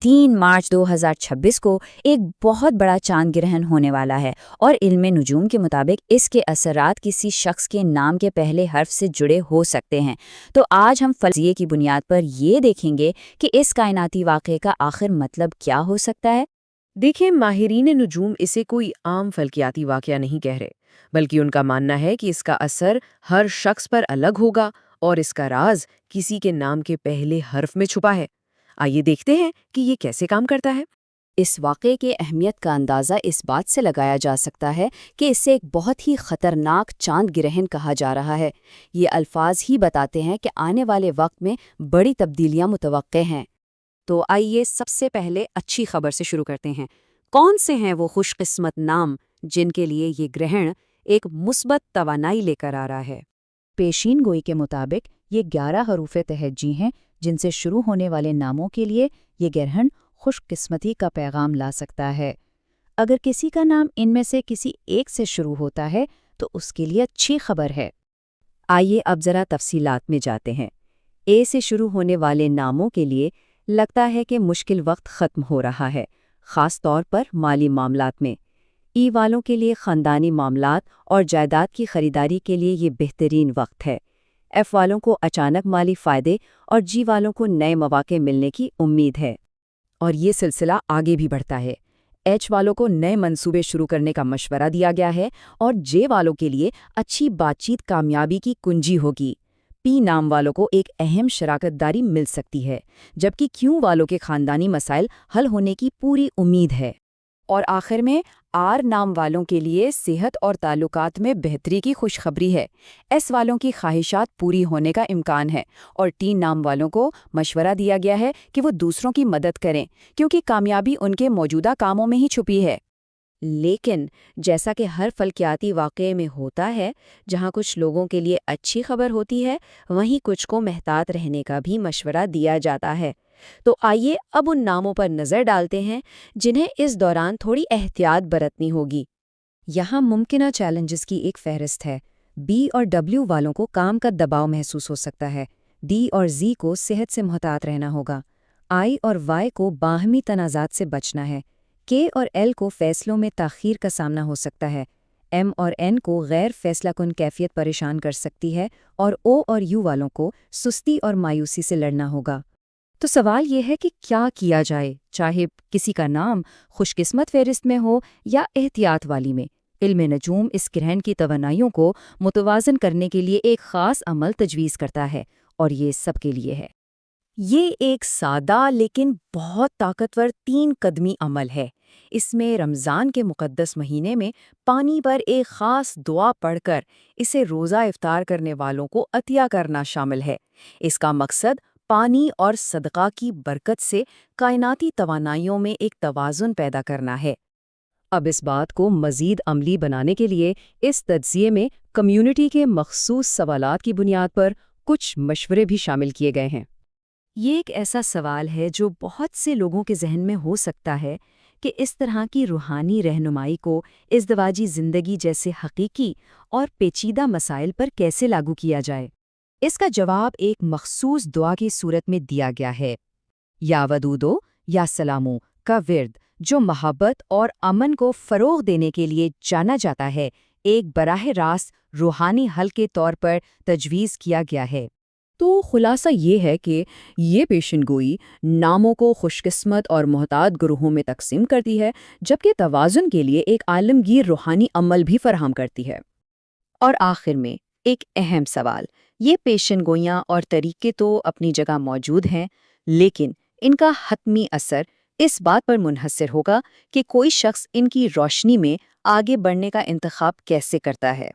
3 مارچ 2026 کو ایک بہت بڑا چاند گرہن ہونے والا ہے اور علم نجوم کے مطابق اس کے اثرات کسی شخص کے نام کے پہلے حرف سے جڑے ہو سکتے ہیں۔ تو آج ہم فلسفے کی بنیاد پر یہ دیکھیں گے کہ اس کائناتی واقعے کا آخر مطلب کیا ہو سکتا ہے۔ دیکھیں، ماہرین نجوم اسے کوئی عام فلکیاتی واقعہ نہیں کہہ رہے، بلکہ ان کا ماننا ہے کہ اس کا اثر ہر شخص پر الگ ہوگا اور اس کا راز کسی کے نام کے پہلے حرف میں چھپا ہے۔ آئیے دیکھتے ہیں کہ یہ کیسے کام کرتا ہے۔ اس واقعے کی اہمیت کا اندازہ اس بات سے لگایا جا سکتا ہے کہ اسے ایک بہت ہی خطرناک چاند گرہن کہا جا رہا ہے۔ یہ الفاظ ہی بتاتے ہیں کہ آنے والے وقت میں بڑی تبدیلیاں متوقع ہیں۔ تو آئیے سب سے پہلے اچھی خبر سے شروع کرتے ہیں۔ کون سے ہیں وہ خوش قسمت نام جن کے لیے یہ گرہن ایک مثبت توانائی لے کر آ رہا ہے؟ پیشین گوئی کے مطابق یہ 11 حروف تہجی ہیں جن سے شروع ہونے والے ناموں کے لیے یہ گرہن خوش قسمتی کا پیغام لا سکتا ہے۔ اگر کسی کا نام ان میں سے کسی ایک سے شروع ہوتا ہے تو اس کے لیے اچھی خبر ہے۔ آئیے اب ذرا تفصیلات میں جاتے ہیں۔ اے سے شروع ہونے والے ناموں کے لیے لگتا ہے کہ مشکل وقت ختم ہو رہا ہے، خاص طور پر مالی معاملات میں۔ ای والوں کے لیے خاندانی معاملات اور جائیداد کی خریداری کے لیے یہ بہترین وقت ہے۔ ایف والوں کو اچانک مالی فائدے اور جی والوں کو نئے مواقع ملنے کی امید ہے۔ اور یہ سلسلہ آگے بھی بڑھتا ہے۔ ایچ والوں کو نئے منصوبے شروع کرنے کا مشورہ دیا گیا ہے اور جے والوں کے لیے اچھی بات چیت کامیابی کی کنجی ہوگی۔ پی نام والوں کو ایک اہم شراکت داری مل سکتی ہے، جبکہ کیوں والوں کے خاندانی مسائل حل ہونے کی پوری امید ہے۔ اور آخر میں آر نام والوں کے لیے صحت اور تعلقات میں بہتری کی خوشخبری ہے۔ ایس والوں کی خواہشات پوری ہونے کا امکان ہے اور ٹی نام والوں کو مشورہ دیا گیا ہے کہ وہ دوسروں کی مدد کریں کیونکہ کامیابی ان کے موجودہ کاموں میں ہی چھپی ہے۔ لیکن جیسا کہ ہر فلکیاتی واقعے میں ہوتا ہے، جہاں کچھ لوگوں کے لیے اچھی خبر ہوتی ہے، وہیں کچھ کو محتاط رہنے کا بھی مشورہ دیا جاتا ہے۔ تو آئیے اب ان ناموں پر نظر ڈالتے ہیں جنہیں اس دوران تھوڑی احتیاط برتنی ہوگی۔ یہاں ممکنہ چیلنجز کی ایک فہرست ہے۔ بی اور ڈبلیو والوں کو کام کا دباؤ محسوس ہو سکتا ہے۔ ڈی اور زی کو صحت سے محتاط رہنا ہوگا۔ آئی اور وائی کو باہمی تنازعات سے بچنا ہے۔ کے اور ایل کو فیصلوں میں تاخیر کا سامنا ہو سکتا ہے۔ ایم اور این کو غیر فیصلہ کن کیفیت پریشان کر سکتی ہے اور او اور یو والوں کو سستی اور مایوسی سے لڑنا ہوگا۔ تو سوال یہ ہے کہ کیا کیا جائے، چاہے کسی کا نام خوش قسمت فہرست میں ہو یا احتیاط والی میں۔ علم نجوم اس گرہن کی توانائیوں کو متوازن کرنے کے لیے ایک خاص عمل تجویز کرتا ہے اور یہ سب کے لیے ہے۔ یہ ایک سادہ لیکن بہت طاقتور 3 قدمی عمل ہے۔ اس میں رمضان کے مقدس مہینے میں پانی پر ایک خاص دعا پڑھ کر اسے روزہ افطار کرنے والوں کو عطیہ کرنا شامل ہے۔ اس کا مقصد پانی اور صدقہ کی برکت سے کائناتی توانائیوں میں ایک توازن پیدا کرنا ہے۔ اب اس بات کو مزید عملی بنانے کے لیے اس تجزیے میں کمیونٹی کے مخصوص سوالات کی بنیاد پر کچھ مشورے بھی شامل کیے گئے ہیں۔ یہ ایک ایسا سوال ہے جو بہت سے لوگوں کے ذہن میں ہو سکتا ہے کہ اس طرح کی روحانی رہنمائی کو ازدواجی زندگی جیسے حقیقی اور پیچیدہ مسائل پر کیسے لاگو کیا جائے۔ اس کا جواب ایک مخصوص دعا کی صورت میں دیا گیا ہے، یا ودودو یا سلامو کا ورد، جو محبت اور امن کو فروغ دینے کے لیے جانا جاتا ہے، ایک براہ راست روحانی حل کے طور پر تجویز کیا گیا ہے۔ تو خلاصہ یہ ہے کہ یہ پیشن گوئی ناموں کو خوش قسمت اور محتاط گروہوں میں تقسیم کرتی ہے، جبکہ توازن کے لیے ایک عالمگیر روحانی عمل بھی فراہم کرتی ہے۔ اور آخر میں ایک اہم سوال، یہ پیشن گوئیاں اور طریقے تو اپنی جگہ موجود ہیں، لیکن ان کا حتمی اثر اس بات پر منحصر ہوگا کہ کوئی شخص ان کی روشنی میں آگے بڑھنے کا انتخاب کیسے کرتا ہے۔